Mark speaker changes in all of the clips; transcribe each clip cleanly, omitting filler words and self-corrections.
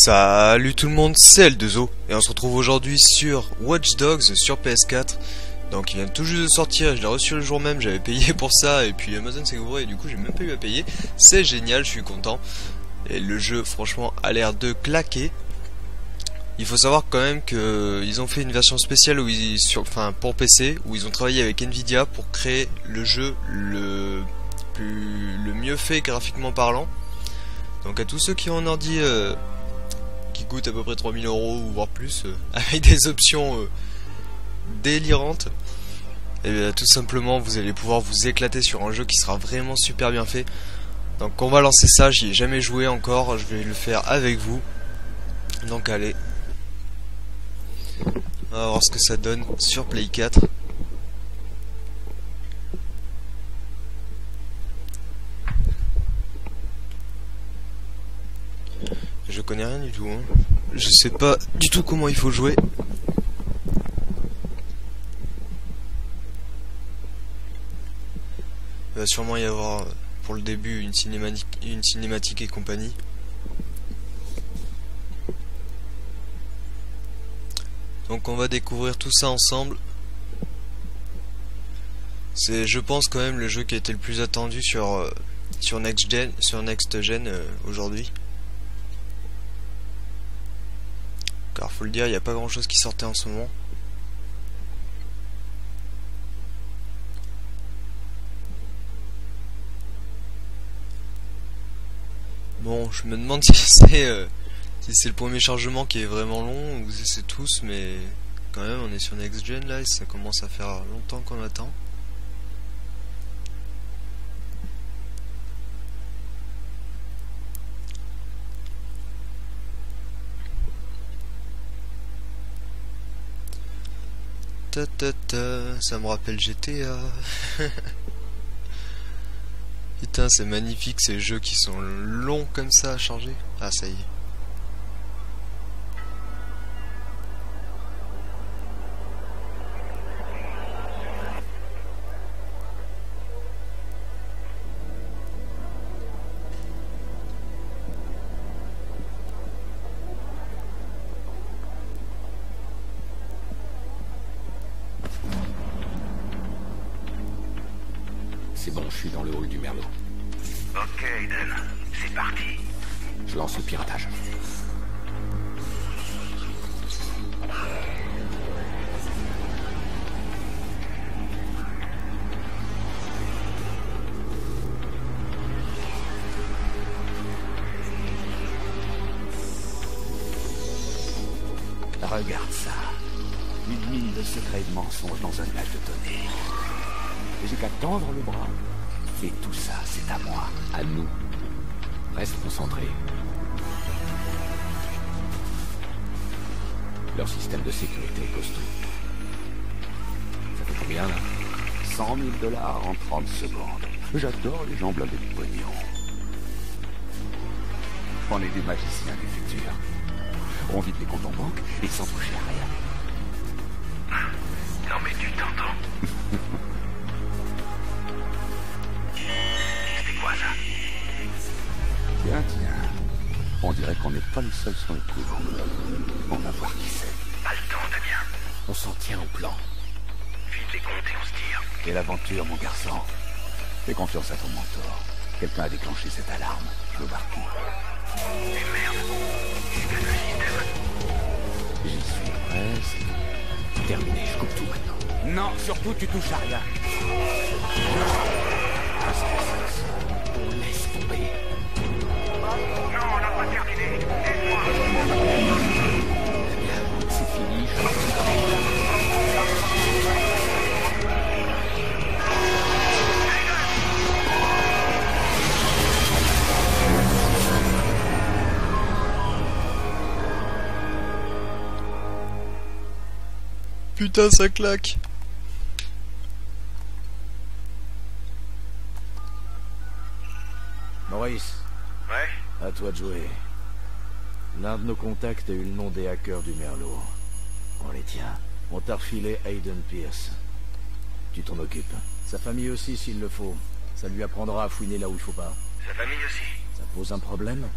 Speaker 1: Salut tout le monde, c'est L2O et on se retrouve aujourd'hui sur Watch Dogs sur PS4. Donc il vient tout juste de sortir, je l'ai reçu le jour même, j'avais payé pour ça et puis Amazon s'est ouvert et du coup j'ai même pas eu à payer. C'est génial, je suis content. Et le jeu franchement a l'air de claquer. Il faut savoir quand même que ils ont fait une version spéciale où pour PC où ils ont travaillé avec Nvidia pour créer le jeu le mieux fait graphiquement parlant. Donc à tous ceux qui ont un ordi qui coûte à peu près 3000 € ou voire plus, avec des options délirantes, et bien, tout simplement vous allez pouvoir vous éclater sur un jeu qui sera vraiment super bien fait. Donc on va lancer ça, j'y ai jamais joué encore, je vais le faire avec vous. Donc allez, on va voir ce que ça donne sur Play 4. Je connais rien du tout, hein. Je sais pas du tout comment il faut jouer. Il va sûrement y avoir pour le début une cinématique et compagnie. Donc on va découvrir tout ça ensemble. C'est, je pense, quand même le jeu qui a été le plus attendu sur Next Gen aujourd'hui. Car faut le dire, il n'y a pas grand chose qui sortait en ce moment. Bon, je me demande si c'est le premier chargement qui est vraiment long ou si c'est tous, mais quand même on est sur Next Gen là et ça commence à faire longtemps qu'on attend. Ça me rappelle GTA. Putain, c'est magnifique ces jeux qui sont longs comme ça à charger. Ah, ça y est.
Speaker 2: C'est bon, je suis dans le hall du Merlot.
Speaker 3: Ok, Aiden, c'est parti.
Speaker 2: Je lance le piratage.
Speaker 3: Regarde ça. Une mine de secrets et de mensonges dans un nuage de données. J'ai qu'à tendre le bras. Et tout ça, c'est à moi.
Speaker 2: À nous. Reste concentré. Leur système de sécurité est costaud. Ça fait combien là?
Speaker 3: 100 000 $ en 30 secondes. J'adore les gens blindés de pognon. On est des magiciens du futur. On vide les comptes en banque et sans toucher à rien. Non mais tu t'entends? C'est quoi ça? Tiens. On dirait qu'on n'est pas les seuls sur le coup. On va voir qui c'est. Pas le temps, Damien.
Speaker 2: On s'en tient au plan.
Speaker 3: Vide les comptes et on se tire. Quelle aventure, mon garçon. Fais confiance à ton mentor. Quelqu'un a déclenché cette alarme. Je le barre tout. Et merde. C'est le système. J'y suis presque.
Speaker 2: Terminé, je coupe tout maintenant.
Speaker 3: Non, surtout tu touches à rien.
Speaker 2: On laisse tomber.
Speaker 3: Non, on n'a pas terminé.
Speaker 2: C'est fini,
Speaker 1: Putain, ça claque.
Speaker 4: Maurice,
Speaker 3: Ouais.
Speaker 4: à toi de jouer. L'un de nos contacts a eu le nom des hackers du Merlot. On les tient. On t'a refilé Aiden Pierce. Tu t'en occupes. Sa famille aussi s'il le faut. Ça lui apprendra à fouiner là où il faut pas.
Speaker 3: Sa famille aussi.
Speaker 4: Ça pose un problème?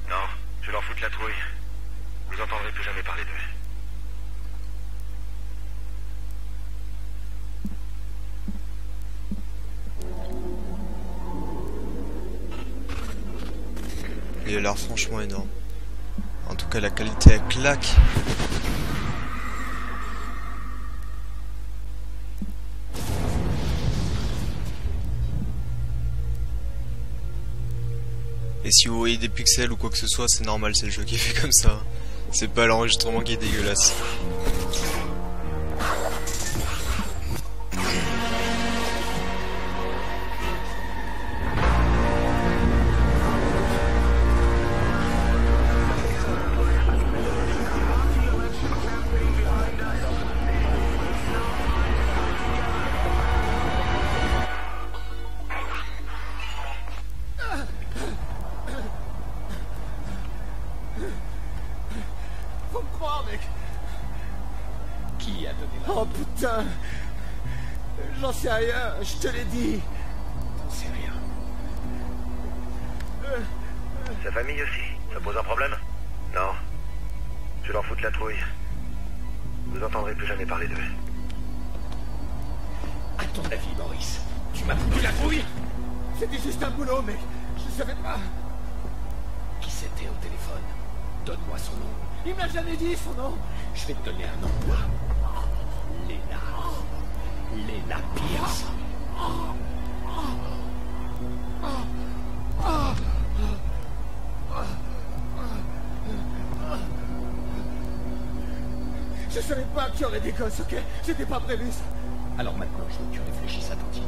Speaker 3: Non, je leur foutre la trouille.
Speaker 2: Vous entendrez plus jamais parler d'eux.
Speaker 1: Il a l'air franchement énorme. En tout cas, la qualité elle claque. Et si vous voyez des pixels ou quoi que ce soit, c'est normal, c'est le jeu qui fait comme ça. C'est pas l'enregistrement qui est dégueulasse.
Speaker 5: Oh putain! J'en sais rien, je te l'ai dit!
Speaker 2: J'en sais rien. Sa famille aussi, ça pose un problème? Non. Je leur fous de la trouille. Vous entendrez plus jamais parler d'eux.
Speaker 5: À ton avis, Maurice, tu m'as foutu la trouille? C'était juste un boulot, mec. Je savais pas.
Speaker 2: Qui c'était au téléphone? Donne-moi son nom.
Speaker 5: Il m'a jamais dit son nom.
Speaker 2: Je vais te donner un nom. Lena Pierce.
Speaker 5: Je savais pas qu'il y aurait des gosses, ok? C'était pas prévu ça.
Speaker 2: Alors maintenant, je veux que tu réfléchisses attentivement.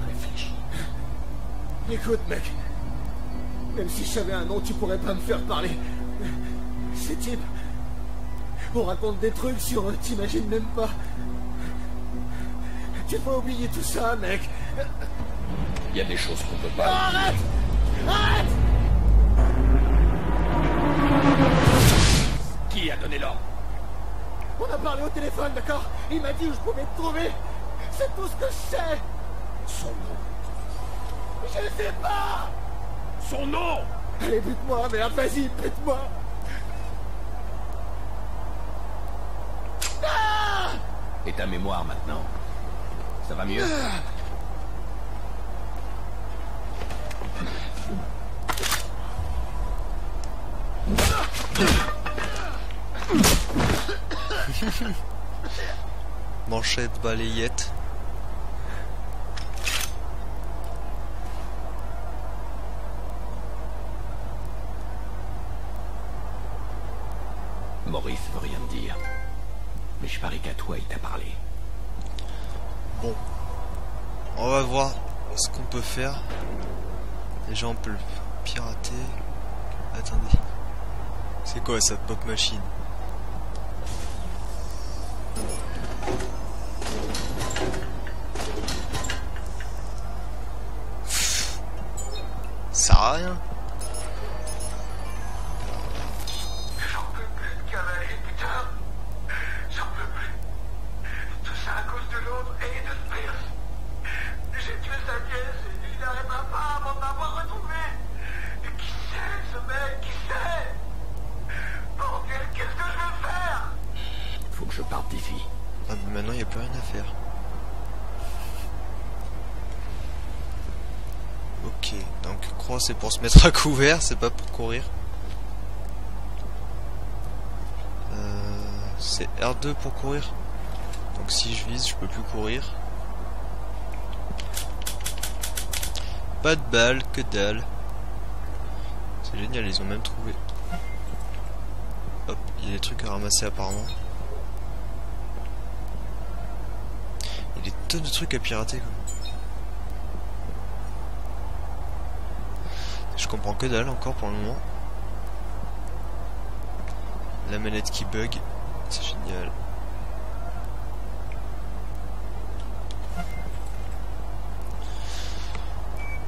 Speaker 2: Réfléchis.
Speaker 5: Écoute, mec. Même si j'avais un nom, tu pourrais pas me faire parler. Ces types... On raconte des trucs sur eux, t'imagines même pas. Tu peux oublier tout ça, mec.
Speaker 2: Il y a des choses qu'on peut pas...
Speaker 5: Arrête! Arrête!
Speaker 2: Qui a donné l'ordre?
Speaker 5: On a parlé au téléphone, d'accord? Il m'a dit où je pouvais te trouver. C'est tout ce que je sais.
Speaker 2: Son nom.
Speaker 5: Je sais pas.
Speaker 2: Son nom!
Speaker 5: Allez, bute-moi, merde, vas-y, bute-moi. Ah!
Speaker 2: Et ta mémoire maintenant? Ça va mieux?
Speaker 1: Manchette, balayette.
Speaker 2: Maurice veut rien me dire. Mais je parie qu'à toi, il t'a parlé.
Speaker 1: Bon. On va voir ce qu'on peut faire. Déjà, on peut le pirater. Attendez. C'est quoi ça, pop machine? Ça sert à rien.
Speaker 5: J'en peux plus de cavalier, putain. J'en peux plus. Tout ça à cause de l'autre et de Spears. J'ai tué sa pièce et il n'arrêtera pas avant de m'avoir retrouvé. Et qui c'est, ce mec? Qui c'est? Bordel, qu'est-ce que je vais faire?
Speaker 2: Faut que je parte d'ici.
Speaker 1: Ah, mais maintenant, il n'y a plus rien à faire. Ok, donc croix c'est pour se mettre à couvert, c'est pas pour courir. C'est R2 pour courir. Donc si je vise, je peux plus courir. Pas de balles, que dalle. C'est génial, ils ont même trouvé. Hop, il y a des trucs à ramasser apparemment. Il y a des tonnes de trucs à pirater quoi. Je comprends que dalle encore pour le moment. La manette qui bug, c'est génial.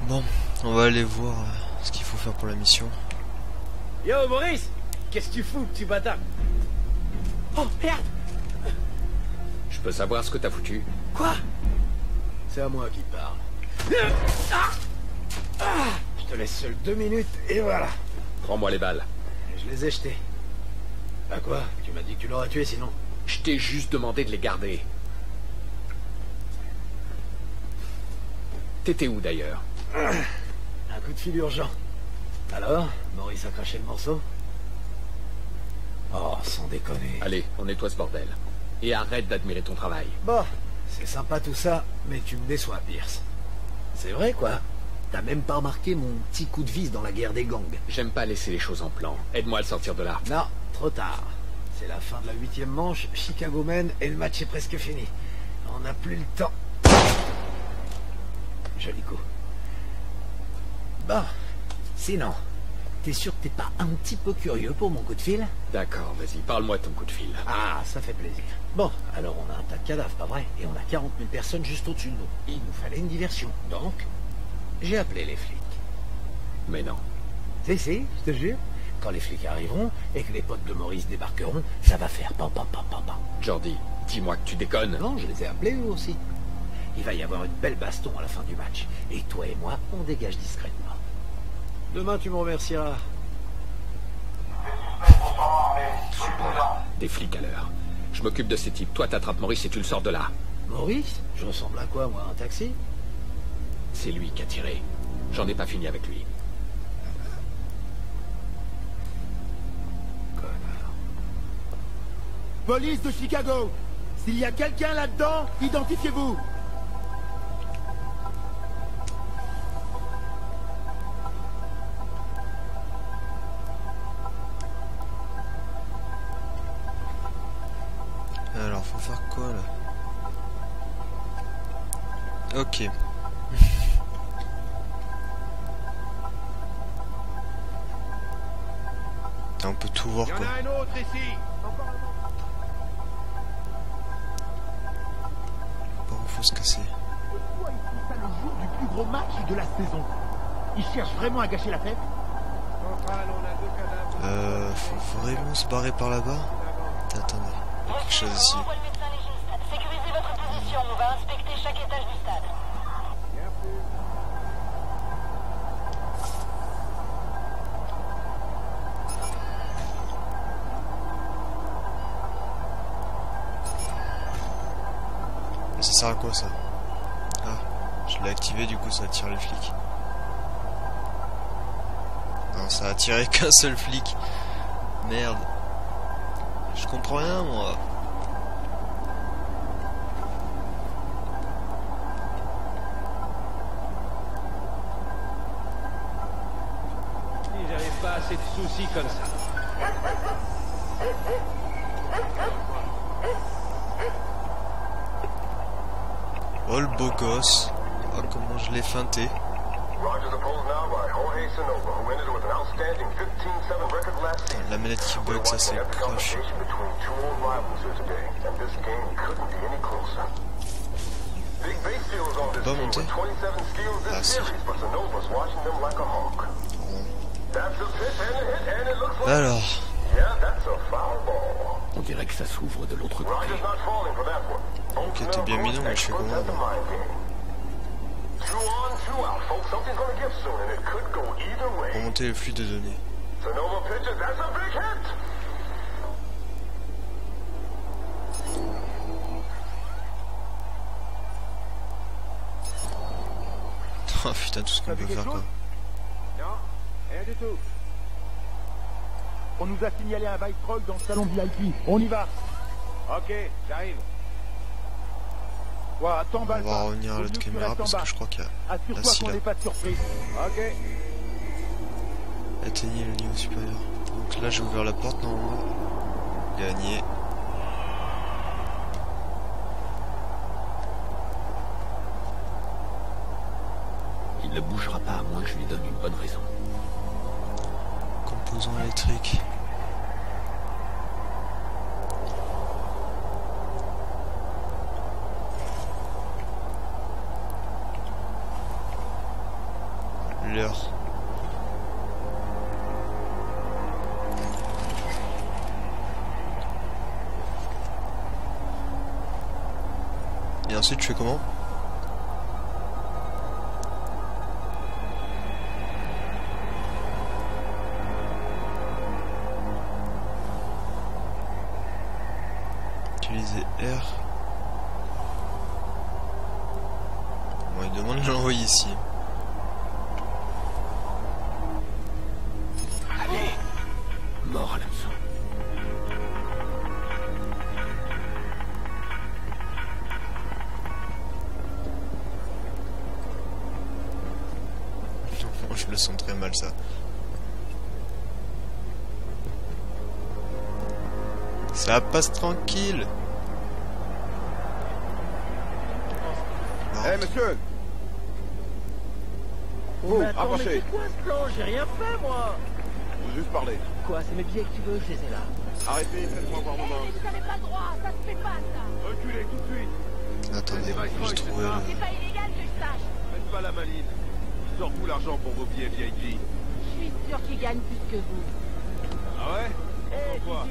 Speaker 1: Bon, on va aller voir ce qu'il faut faire pour la mission.
Speaker 5: Yo, Maurice! Qu'est-ce que tu fous, petit bâtard? Oh, merde!
Speaker 2: Je peux savoir ce que t'as foutu?
Speaker 5: Quoi? C'est à moi qui parle. Je te laisse seul 2 minutes et voilà.
Speaker 2: Prends-moi les balles.
Speaker 5: Je les ai jetées.
Speaker 4: Bah quoi? Tu m'as dit que tu l'aurais tué sinon.
Speaker 6: Je t'ai juste demandé de les garder. T'étais où d'ailleurs?
Speaker 4: Un coup de fil urgent. Alors, Maurice a craché le morceau? Oh, sans déconner.
Speaker 6: Allez, on nettoie ce bordel. Et arrête d'admirer ton travail.
Speaker 4: Bon, c'est sympa tout ça, mais tu me déçois, Pierce. C'est vrai, quoi. T'as même pas remarqué mon petit coup de vis dans la guerre des gangs.
Speaker 6: J'aime pas laisser les choses en plan. Aide-moi à le sortir de là.
Speaker 4: Non, trop tard. C'est la fin de la 8e manche, Chicago mène et le match est presque fini. On n'a plus le temps. Joli coup. Bon, sinon, t'es sûr que t'es pas un petit peu curieux pour mon coup de fil?
Speaker 6: D'accord, vas-y, parle-moi de ton coup de fil.
Speaker 4: Ah, ça fait plaisir. Bon, alors on a un tas de cadavres, pas vrai? Et on a 40 000 personnes juste au-dessus de nous. Il nous fallait une diversion. Donc, j'ai appelé les flics.
Speaker 6: Mais non.
Speaker 4: Si, je te jure. Quand les flics arriveront et que les potes de Maurice débarqueront, ça va faire pam pam pam pam pam.
Speaker 6: Jordi, dis-moi que tu déconnes.
Speaker 4: Non, je les ai appelés eux aussi. Il va y avoir une belle baston à la fin du match. Et toi et moi, on dégage discrètement. Demain, tu me remercieras.
Speaker 6: Super. Des flics à l'heure. Je m'occupe de ces types. Toi, t'attrapes Maurice et tu le sors de là.
Speaker 4: Maurice? Je ressemble à quoi, moi? Un taxi?
Speaker 6: C'est lui qui a tiré. J'en ai pas fini avec lui.
Speaker 7: Police de Chicago! S'il y a quelqu'un là-dedans, identifiez-vous!
Speaker 1: Alors, faut faire quoi là? Ok. On peut tout voir quoi.
Speaker 7: un autre ici!
Speaker 1: Bon, faut se casser.
Speaker 7: Pourquoi ils font ça le jour du plus gros match de la saison? Ils cherchent vraiment à gâcher la fête?
Speaker 1: Faut vraiment se barrer par là-bas. Attendez, il y a quelque chose ici.
Speaker 8: Envoie le médecin légiste. Sécurisez votre position, on va inspecter chaque étage du stade.
Speaker 1: Mais ça sert à quoi ça? Ah, je l'ai activé, du coup ça attire les flics. Non, ça a attiré qu'un seul flic. Merde. Je comprends rien moi.
Speaker 9: J'avais pas assez de soucis comme ça.
Speaker 1: Oh le beau gosse. Oh comment je l'ai feinté. La manette qui bug, ça c'est crash. On peut pas monter? Ah si. Alors.
Speaker 6: On dirait que ça s'ouvre de l'autre côté.
Speaker 1: Ok, t'es bien mignon, mais je fais comment? Pour monter le flux de données. Oh putain, tout ce qu'on peut faire quoi.
Speaker 7: Non, rien du tout. On nous a signalé un bike truck dans le salon VIP. On y va. Ok, j'arrive. Ouais,
Speaker 1: On va revenir à l'autre caméra parce que je crois qu'il y a...
Speaker 7: Assure-toi qu'on n'est pas de surprise. Ok.
Speaker 1: Atteignez le niveau supérieur. Donc là j'ai ouvert la porte normalement. Gagné.
Speaker 6: Il ne bougera pas à moins que je lui donne une bonne raison.
Speaker 1: Composant électrique. L'heure. Et ensuite je fais comment? Utiliser R. Bon, il demande de l'envoyer ici.
Speaker 3: Allez, mort à l'hameçon.
Speaker 1: Je le sens très mal ça. Ça passe tranquille.
Speaker 7: Eh monsieur. Oh, rapprochez.
Speaker 10: C'est quoi ce plan? J'ai rien fait moi.
Speaker 7: Je veux juste parler.
Speaker 10: Quoi, c'est mes billets que tu veux? Je les ai là.
Speaker 7: Arrêtez, faites-moi voir mon main.
Speaker 8: Vous n'avez pas le droit, ça se fait pas ça.
Speaker 7: Reculez tout de suite.
Speaker 1: Attendez, je trouve le...
Speaker 8: C'est pas illégal que je sache.
Speaker 7: Faites pas la maline. Sors-vous l'argent pour vos billets VIP.
Speaker 8: Je suis sûr qu'il gagne plus que vous.
Speaker 7: Ah ouais? Pourquoi?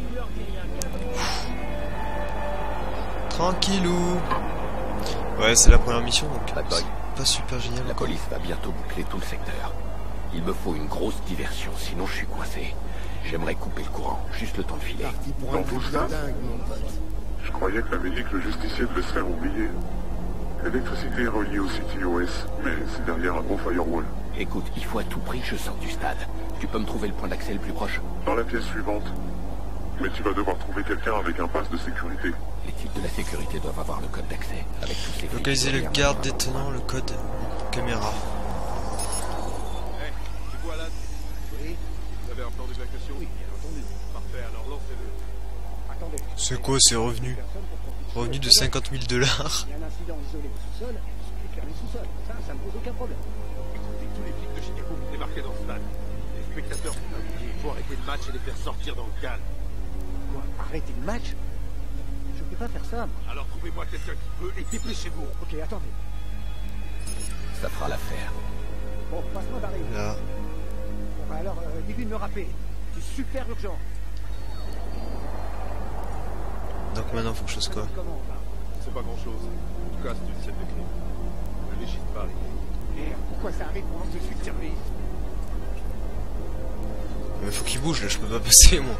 Speaker 1: Tranquillou. Ouais, c'est la première mission donc
Speaker 3: Bad boy.
Speaker 1: pas super génial.
Speaker 3: La police va bientôt boucler tout le secteur. Il me faut une grosse diversion, sinon je suis coincé. J'aimerais couper le courant, juste le temps de filer.
Speaker 11: Dans tout ça, je croyais que la musique le justicier te laisserait oublier. L'électricité est reliée au City OS, mais c'est derrière un gros firewall.
Speaker 3: Écoute, il faut à tout prix que je sorte du stade. Tu peux me trouver le point d'accès le plus proche?
Speaker 11: Dans la pièce suivante. Mais tu vas devoir trouver quelqu'un avec un pass de sécurité.
Speaker 3: Les types de la sécurité doivent avoir le code d'accès. Avec tous ces
Speaker 1: Localiser le garde détenant le code caméra.
Speaker 7: Eh, tu vois là? Oui. Vous avez un plan d'évacuation? Oui, bien entendu. Parfait, alors lancez-le.
Speaker 10: Attendez.
Speaker 1: C'est quoi ces revenus? Revenus de 50 000 $.
Speaker 10: Il y a un incident isolé au sous-sol, il suffit de fermer le sous-sol. Ça me pose aucun problème.
Speaker 7: Écoutez, tous les flics de Chicago vont débarquer dans ce stade. Les spectateurs sont invités. Il faut arrêter le match et les faire sortir dans le calme.
Speaker 10: Quoi? Arrêter le match? Je peux pas faire ça, moi.
Speaker 7: Alors trouvez-moi quelqu'un qui peut et dépêchez-vous.
Speaker 10: Ok, attendez.
Speaker 3: Ça fera l'affaire.
Speaker 10: Bon, passe-moi Barry.
Speaker 1: Là.
Speaker 10: Bon, bah alors, dis-lui de me rappeler. C'est super urgent.
Speaker 1: Donc maintenant faut que je fasse quoi?
Speaker 10: Comment, là?
Speaker 7: C'est pas grand-chose. En tout cas, c'est une scène de crime. Le légit de Paris.
Speaker 10: Merde, pourquoi ça arrive pendant que je suis de service?
Speaker 1: Mais faut qu'il bouge là, je peux pas passer moi.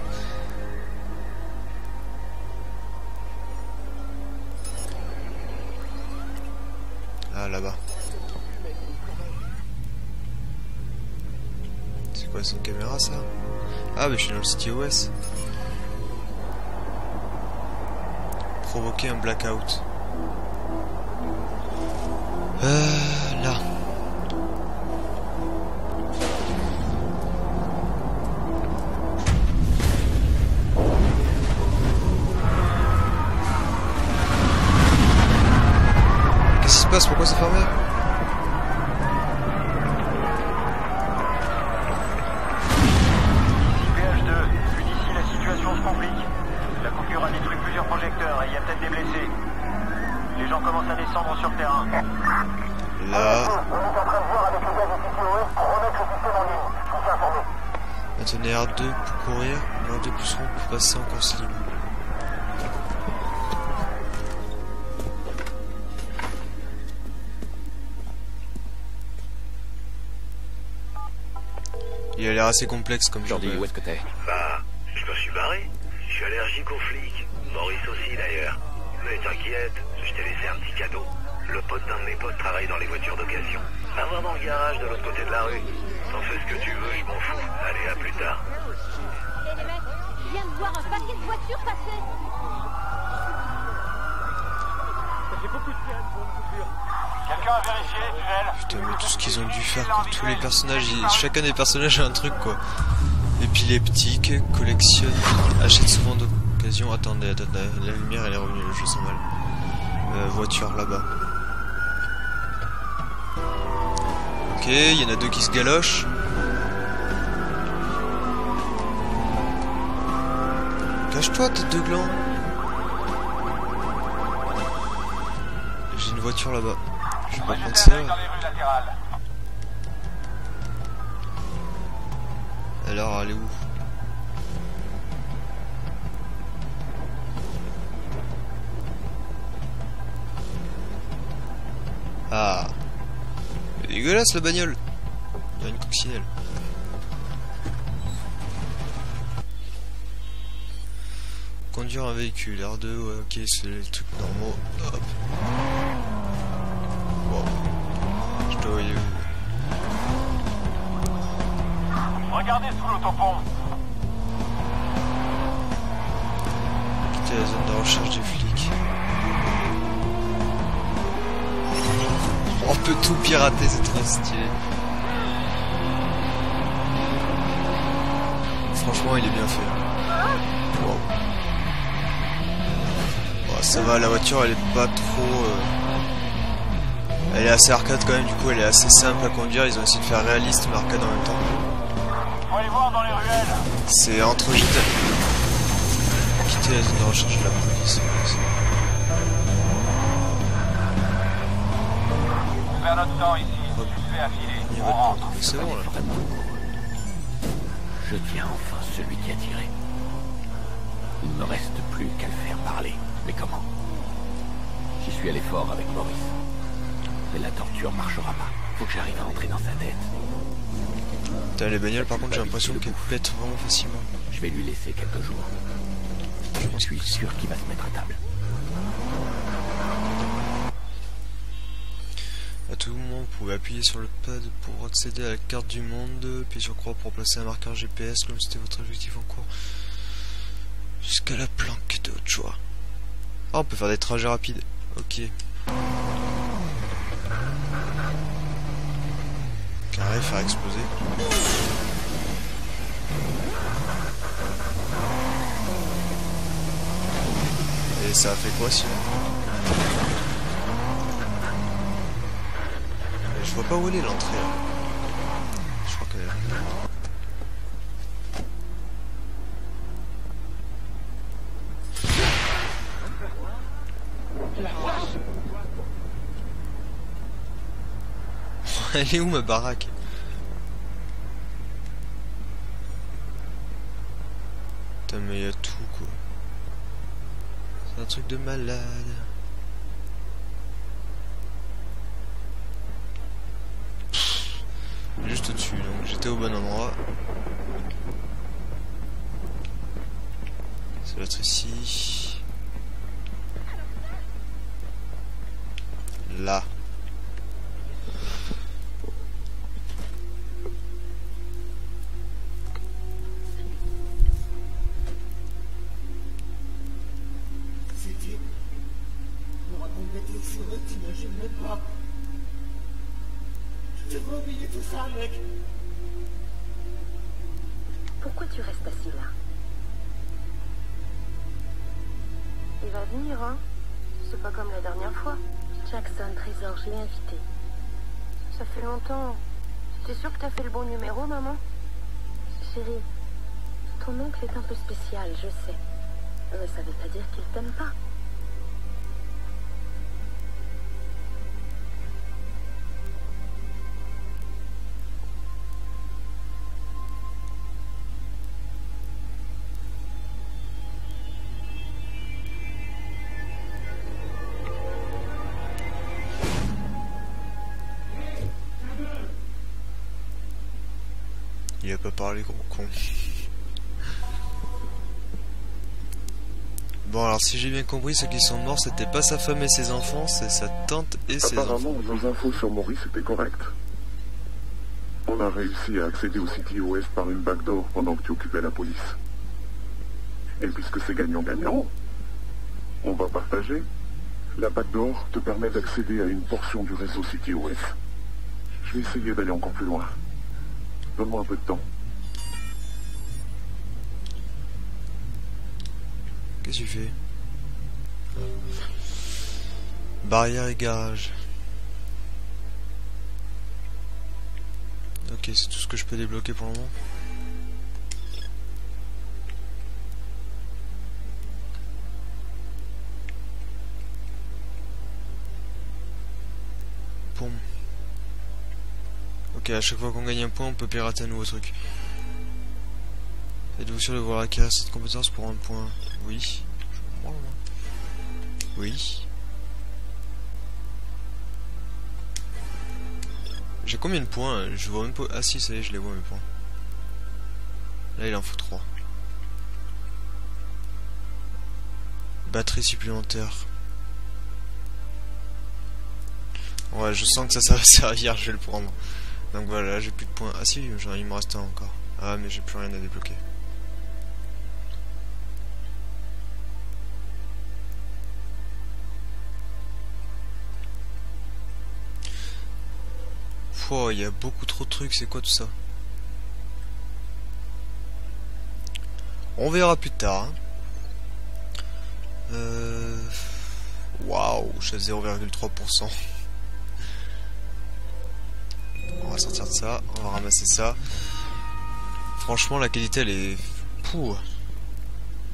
Speaker 1: Ah là-bas. C'est quoi, c'est une caméra ça? Ah mais je suis dans le City OS. Provoquer un blackout. Là. Qu'est-ce qui se passe? Pourquoi c'est fermé?
Speaker 5: PH2, vu d'ici la situation se complique. La coupure a détruit plusieurs projecteurs et il y a peut-être des blessés. Les gens commencent à descendre sur le terrain.
Speaker 1: Là.
Speaker 5: On est en train de voir avec le gars du CTOS pour remettre le système en ligne. Je vous tiens informé.
Speaker 1: Maintenez R2 pour courir, R2 plus rond pour passer en course libre. Il a l'air assez complexe comme genre
Speaker 3: Jordi,
Speaker 1: de...
Speaker 3: où est-ce que t'es?
Speaker 2: Bah, je me suis barré. Je suis allergique aux flics. Maurice aussi d'ailleurs. Mais t'inquiète, je t'ai laissé un petit cadeau. Le pote d'un de mes potes travaille dans les voitures d'occasion. Va voir dans le garage de l'autre côté de la rue. T'en fais ce que tu veux, je m'en fous. Allez, à plus tard.
Speaker 8: Et les mecs, je viens de voir un paquet de voitures passer.
Speaker 10: Ça fait beaucoup de peine pour une coupure.
Speaker 5: Quelqu'un a vérifié, tunnel?
Speaker 1: Putain mais tout ce qu'ils ont dû faire pour tous les personnages, chacun des personnages a un truc quoi. Épileptique, collectionne, achète souvent d'occasion. Attendez, la lumière elle est revenue, je sens mal. Voiture là-bas. Ok, il y en a deux qui se galochent. Cache-toi tête de gland. J'ai une voiture là-bas. Je vais pas prendre ça. Alors, elle est où? Ah, c'est dégueulasse la bagnole. Il y a une coccinelle. conduire un véhicule. R2, ouais, ok, c'est les trucs normaux. Hop. Wow. Je dois y...
Speaker 5: Regardez sous l'autopont.
Speaker 1: Quitter la zone de recherche des flics. On peut tout pirater, c'est trop stylé. Franchement, il est bien fait. Wow. Bon, ça va, la voiture elle est pas trop... Elle est assez arcade quand même, du coup elle est assez simple à conduire. Ils ont essayé de faire réaliste mais arcade en même temps.
Speaker 5: Faut aller voir dans les ruelles.
Speaker 1: C'est entre quitter la zone de recherche de la police.
Speaker 5: On perd notre temps ici. Tu te fais affiler. On rentre.
Speaker 1: C'est bon là.
Speaker 3: Je tiens enfin celui qui a tiré. Il ne me reste plus qu'à le faire parler. Mais comment? J'y suis allé fort avec Maurice. Mais la torture marchera pas. Faut que j'arrive à entrer dans sa tête.
Speaker 1: Putain, les bagnoles par contre j'ai l'impression qu'elles pètent vraiment facilement.
Speaker 3: Je vais lui laisser quelques jours. Je suis sûr qu'il va se mettre à table.
Speaker 1: À tout moment, vous pouvez appuyer sur le pad pour accéder à la carte du monde, puis sur croix pour placer un marqueur GPS comme c'était votre objectif en cours. Jusqu'à la planque de votre choix. Ah, on peut faire des trajets rapides. Ok. Carré, faire exploser. Et ça a fait quoi sinon? Je vois pas où elle est l'entrée là. Je crois qu'elle est là. Elle est où ma baraque? Putain mais y'a tout quoi. C'est un truc de malade. Juste au-dessus, donc j'étais au bon endroit. Ça doit être ici. Là.
Speaker 12: C'était... Pour raconter des choses que tu n'imagines même pas. Je devrais oublier tout ça, mec.
Speaker 13: Pourquoi tu restes assis là? Il va venir, hein? C'est pas comme la dernière fois. Jackson, Trésor, je l'ai invité. Ça fait longtemps. T'es sûre que t'as fait le bon numéro, maman? Chérie, ton oncle est un peu spécial, je sais. Mais ça veut pas dire qu'il t'aime pas.
Speaker 1: Il a pas parlé, gros con. Bon, alors si j'ai bien compris, ceux qui sont morts, c'était pas sa femme et ses enfants, c'est sa tante et ses enfants.
Speaker 11: Apparemment, nos infos sur Maurice étaient correctes. On a réussi à accéder au City OS par une backdoor pendant que tu occupais la police. Et puisque c'est gagnant-gagnant, on va partager. La backdoor te permet d'accéder à une portion du réseau City OS. Je vais essayer d'aller encore plus loin. Donne-moi un peu de temps.
Speaker 1: Qu'est-ce que tu fais? Barrière et garage. Ok, c'est tout ce que je peux débloquer pour le moment. Pom. Ok, à chaque fois qu'on gagne un point, on peut pirater un nouveau truc. Êtes-vous sûr de vouloir acquérir cette compétence pour un point? Oui. Oui. J'ai combien de points? Je vois même pas... Ah si, ça y est, je les vois mes points. Là, il en faut 3. Batterie supplémentaire. Ouais, je sens que ça va servir, je vais le prendre. Donc voilà, j'ai plus de points. Ah si, genre, il me reste un encore. Ah mais j'ai plus rien à débloquer. Pouah, il y a beaucoup trop de trucs, c'est quoi tout ça? On verra plus tard. Hein. Waouh, je suis à 0,3%. On va sortir de ça, on va ramasser ça. Franchement, la qualité elle est... Pouh.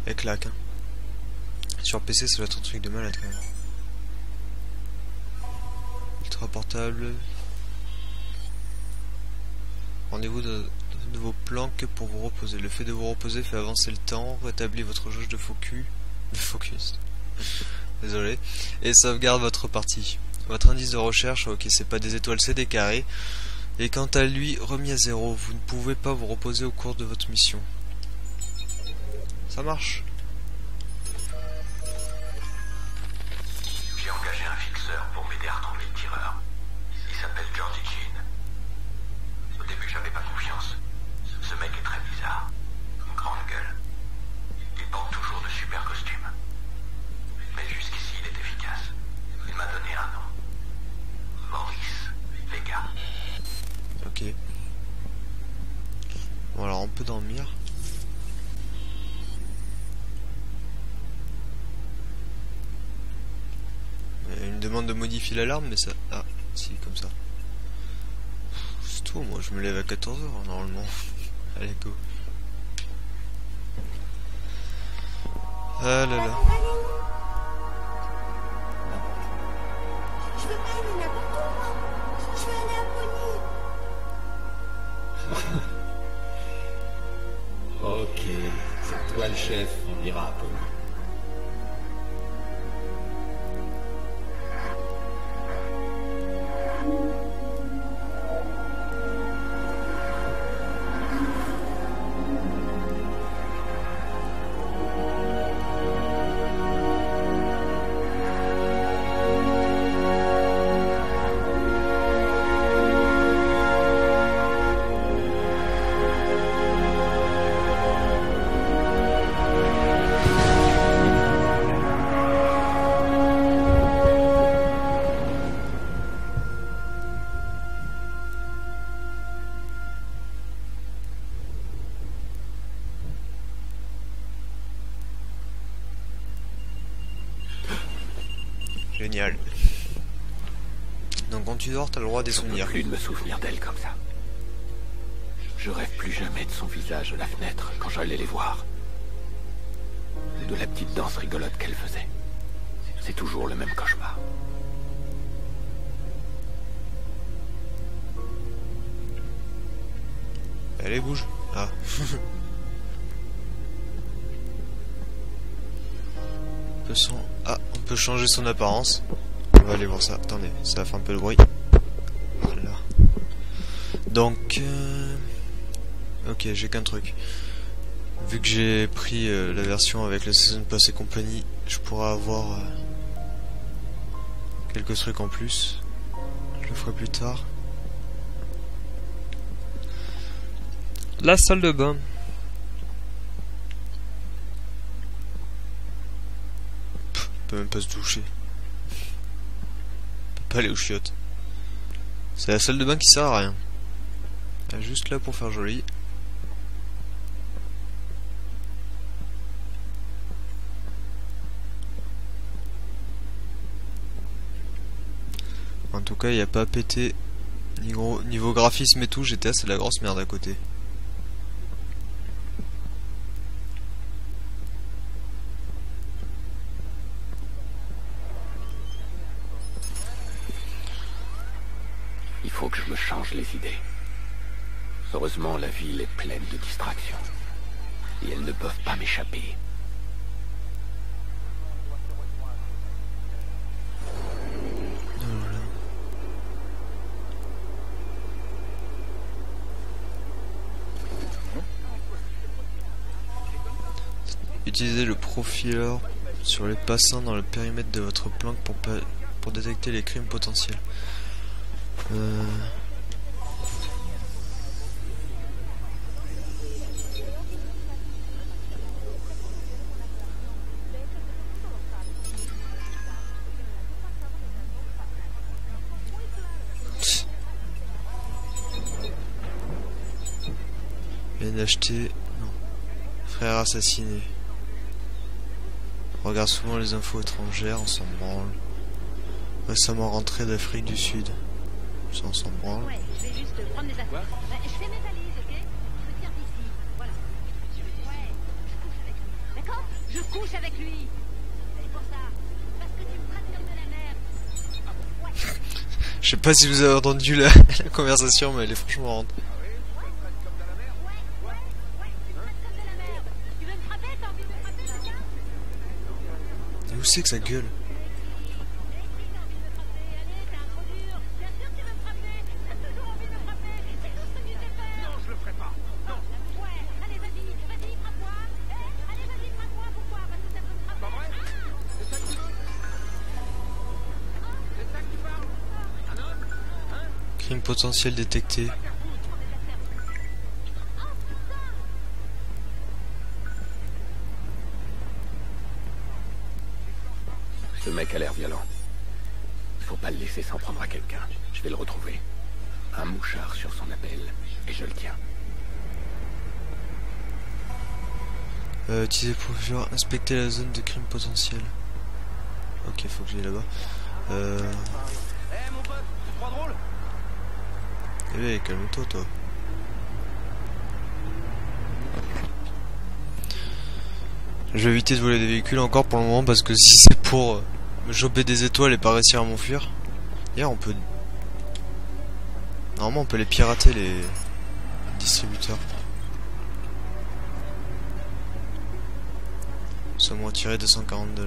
Speaker 1: Elle claque. Hein. Sur PC, ça doit être un truc de malade quand même. Ultra portable. Rendez-vous de vos planques pour vous reposer. Le fait de vous reposer fait avancer le temps, rétablit votre jauge de focus. Désolé. Et sauvegarde votre partie. Votre indice de recherche, ok, c'est pas des étoiles, c'est des carrés. Et quant à lui, remis à 0. Vous ne pouvez pas vous reposer au cours de votre mission. Ça marche.
Speaker 5: J'ai engagé un fixeur pour m'aider à retrouver le tireur. Il s'appelle Georgie Jean. Au début, j'avais pas confiance. Ce mec est très bizarre. Une grande gueule. Il porte toujours de super costumes. Mais jusqu'ici, il est efficace. Il m'a donné un nom. Maurice Vega.
Speaker 1: Ok. Bon alors on peut dormir. Il me demande de modifier l'alarme mais ça... Ah, si, comme ça. C'est tout, moi je me lève à 14 h normalement. Allez, go. Ah là là.
Speaker 12: Je veux pas aller n'importe où, moi. Je veux aller à Pony.
Speaker 6: Ok, c'est toi le chef, on ira à Pony.
Speaker 1: Génial. Donc quand tu dors, t'as le droit des souvenirs.
Speaker 3: Plus de me souvenir d'elle comme ça. Je rêve plus jamais de son visage à la fenêtre quand j'allais les voir. De la petite danse rigolote qu'elle faisait. C'est toujours le même cauchemar.
Speaker 1: Allez, bouge. Ah. On peut changer son apparence. On va aller voir ça. Attendez, ça va faire un peu de bruit. Voilà. Donc, ok, j'ai qu'un truc. Vu que j'ai pris la version avec la Season Pass et compagnie, je pourrais avoir quelques trucs en plus. Je le ferai plus tard. La salle de bain. On peut même pas se doucher. On peut pas aller aux chiottes. C'est la salle de bain qui sert à rien. Elle est juste là pour faire joli. En tout cas, il n'y a pas à péter. Niveau graphisme et tout, GTA c'est de la grosse merde à côté.
Speaker 3: Il faut que je me change les idées. Heureusement, la ville est pleine de distractions. Et elles ne peuvent pas m'échapper.
Speaker 1: Utiliser le profiler sur les passants dans le périmètre de votre planque pour détecter les crimes potentiels. Bien d'acheter. Non. Frère assassiné. Regarde souvent les infos étrangères, on s'en branle. Récemment rentré d'Afrique du Sud. Ça, on s'en branle.
Speaker 8: Ouais, je vais juste prendre des affaires. Je fais mes valises, ok? Je me tiens ici. Voilà. Ouais, je couche avec lui. D'accord? Je couche avec lui. C'est pour ça. Parce que tu me traites comme de la merde. Ouais.
Speaker 1: Je sais pas si vous avez entendu la conversation, mais elle est franchement marrante. Et où c'est que ça gueule? Crime potentiel détecté.
Speaker 6: Ce mec a l'air violent. Faut pas le laisser s'en prendre à quelqu'un. Je vais le retrouver. Un mouchard sur son appel. Et je le tiens.
Speaker 1: Utiliser pour pouvoir inspecter la zone de crime potentiel. Ok, faut que j'aille là-bas.
Speaker 7: Mon pote, tu crois drôle?
Speaker 1: Eh ben, calme-toi, toi. Je vais éviter de voler des véhicules encore pour le moment parce que si c'est pour me choper des étoiles et pas réussir à m'enfuir. D'ailleurs, on peut... Normalement, on peut les pirater, les distributeurs. Ça m'a tiré 240 $.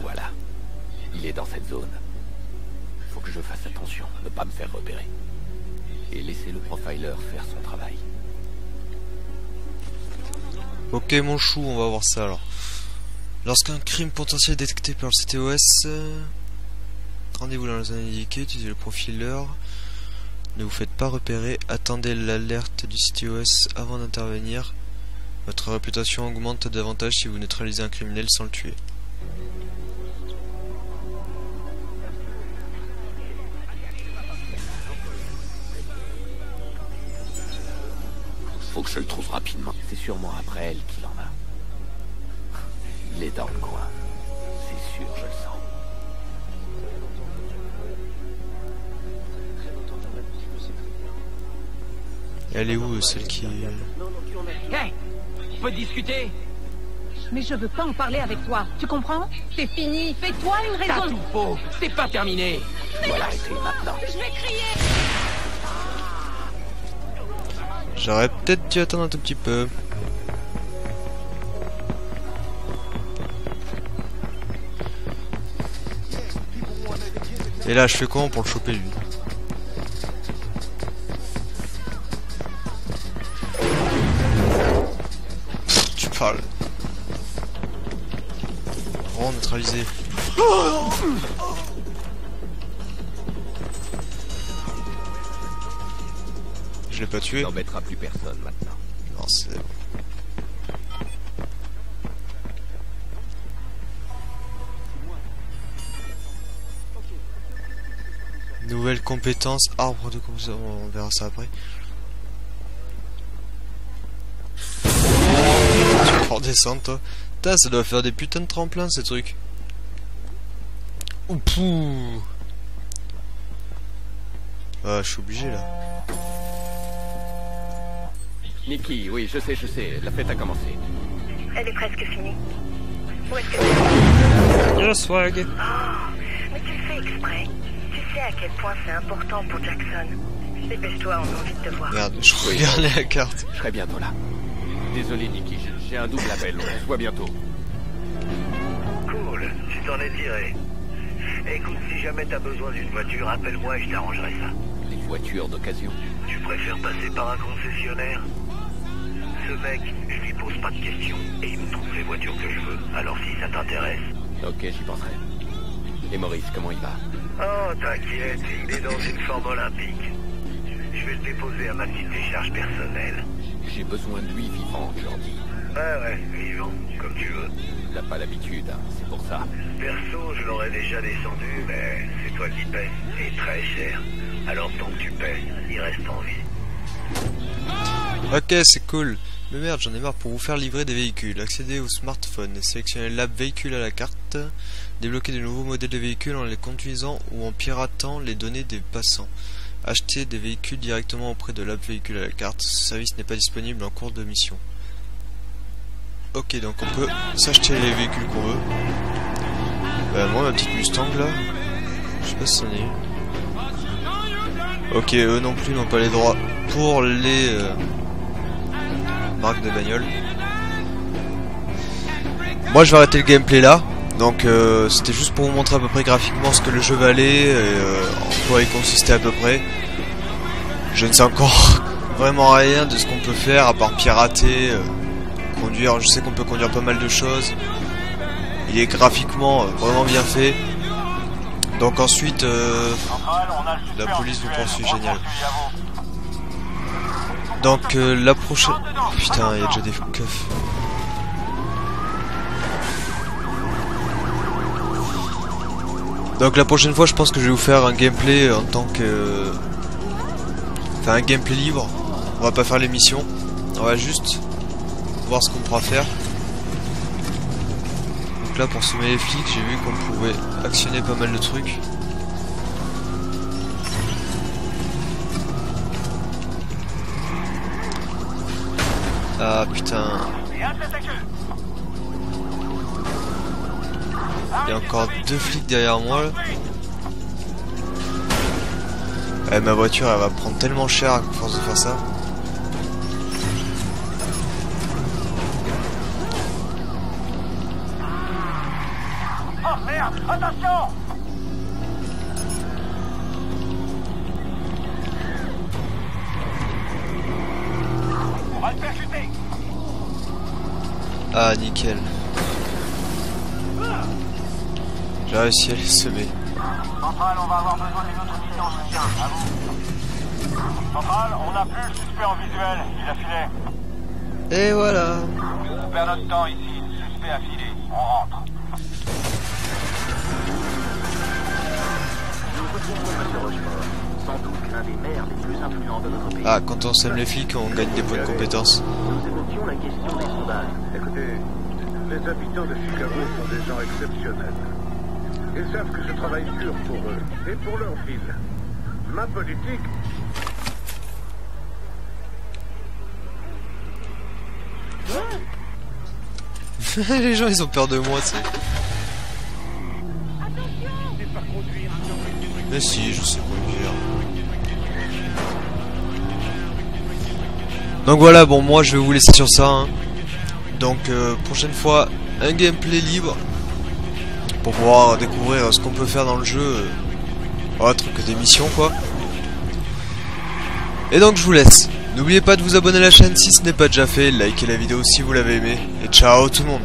Speaker 6: Voilà. Il est dans cette zone. Faut que je fasse attention, ne pas me faire repérer. Et laisser le profiler faire son travail.
Speaker 1: Ok mon chou, on va voir ça alors. Lorsqu'un crime potentiel est détecté par le CTOS, rendez-vous dans la zone indiquée, utilisez le profiler. Ne vous faites pas repérer, attendez l'alerte du CTOS avant d'intervenir. Votre réputation augmente davantage si vous neutralisez un criminel sans le tuer.
Speaker 6: Faut que je le trouve rapidement. C'est sûrement après elle qu'il en a. Il est dans le coin. C'est sûr, je le sens.
Speaker 1: Et elle est où celle qui...
Speaker 14: Hey, on peut discuter? Mais je veux pas en parler avec toi, tu comprends? C'est fini, fais-toi une raison.
Speaker 6: T'as tout faux, c'est pas terminé. Je dois l'arrêter maintenant.
Speaker 14: Je vais crier.
Speaker 1: J'aurais peut-être dû attendre un tout petit peu. Et là, je fais comment pour le choper, lui? Pff, tu parles. Vraiment neutralisé. Je l'ai pas tué.
Speaker 6: N'embêtera plus personne maintenant.
Speaker 1: Non, c'est bon. Nouvelle compétence, arbre de compétences, on verra ça après. Tu peux redescendre toi. Putain, ça doit faire des putains de tremplins ces trucs. Oupou. Ah, je suis obligé là.
Speaker 6: Nikki, oui, je sais, la fête a commencé.
Speaker 13: Elle est presque finie. Où est-ce que...
Speaker 1: Yes, swag.
Speaker 13: Oh, mais tu le fais exprès. Tu sais à quel point c'est important pour Jackson. Dépêche-toi, on a envie de te voir.
Speaker 1: Merde, je regardais la carte.
Speaker 6: Je serai bientôt là. Désolé, Nikki, j'ai un double appel. On se voit bientôt.
Speaker 2: Cool, tu t'en es tiré. Écoute, si jamais t'as besoin d'une voiture, appelle-moi et je t'arrangerai ça.
Speaker 6: Les voitures d'occasion.
Speaker 2: Tu préfères passer par un concessionnaire? Ce mec, je lui pose pas de questions et il me trouve les voitures que je veux. Alors si ça t'intéresse.
Speaker 6: Ok, j'y penserai. Et Maurice, comment il va?
Speaker 2: Oh, t'inquiète, il est dans une forme olympique. Je vais le déposer à ma petite décharge personnelle.
Speaker 6: J'ai besoin de lui vivant, Jordi.
Speaker 2: Ouais, vivant, comme tu veux.
Speaker 6: Il n'a pas l'habitude, hein, c'est pour ça.
Speaker 2: Perso, je l'aurais déjà descendu, mais c'est toi qui paies. Et très cher. Alors tant que tu paies, il reste en vie.
Speaker 1: Ok, c'est cool. Mais merde, j'en ai marre. Pour vous faire livrer des véhicules, accéder au smartphone et sélectionner l'app véhicule à la carte, débloquer de nouveaux modèles de véhicules en les conduisant ou en piratant les données des passants, acheter des véhicules directement auprès de l'app véhicule à la carte. Ce service n'est pas disponible en cours de mission. Ok, donc on peut s'acheter les véhicules qu'on veut. Bah moi, ma petite Mustang là, je sais pas si c'en est une. Ok, eux non plus n'ont pas les droits pour les marques de bagnole. Moi je vais arrêter le gameplay là. Donc c'était juste pour vous montrer à peu près graphiquement ce que le jeu valait, en quoi il consistait à peu près. Je ne sais encore vraiment rien de ce qu'on peut faire à part pirater, conduire. Je sais qu'on peut conduire pas mal de choses. Il est graphiquement vraiment bien fait. Donc ensuite la police vous poursuit, génial. Donc la prochaine... Putain, il y a déjà des keufs. Donc la prochaine fois je pense que je vais vous faire un gameplay en tant que... Enfin un gameplay libre. On va pas faire les missions. On va juste voir ce qu'on pourra faire. Donc là pour semer les flics j'ai vu qu'on pouvait actionner pas mal de trucs. Ah putain. Il y a encore 2 flics derrière moi là. Eh, ma voiture elle va prendre tellement cher à force de faire ça.
Speaker 5: Oh merde, attention! On va le percuter!
Speaker 1: Ah nickel. J'ai réussi à les semer.
Speaker 5: Central, on va avoir besoin d'une autre unité en soutien. À vous. Central, on n'a plus le suspect en visuel. Il a filé.
Speaker 1: Et voilà.
Speaker 5: On perd notre temps ici. Le suspect a filé. On rentre.
Speaker 15: Sans doute l'un des maires les plus influents de notre pays.
Speaker 1: Ah, quand on sème les flics, on gagne des points de compétences.
Speaker 15: Nous évoquions la question des sondages.
Speaker 7: Écoutez, les habitants de Chicago sont des gens exceptionnels. Ils savent que je travaille dur pour eux et pour leur ville. Ma politique...
Speaker 1: Les gens ils ont peur de moi, tu sais. Mais si, je sais conduire. Donc voilà, bon moi je vais vous laisser sur ça. Hein. Donc prochaine fois, un gameplay libre. Pour pouvoir découvrir ce qu'on peut faire dans le jeu. Autre que des missions quoi. Et donc je vous laisse. N'oubliez pas de vous abonner à la chaîne si ce n'est pas déjà fait. Likez la vidéo si vous l'avez aimé. Et ciao tout le monde.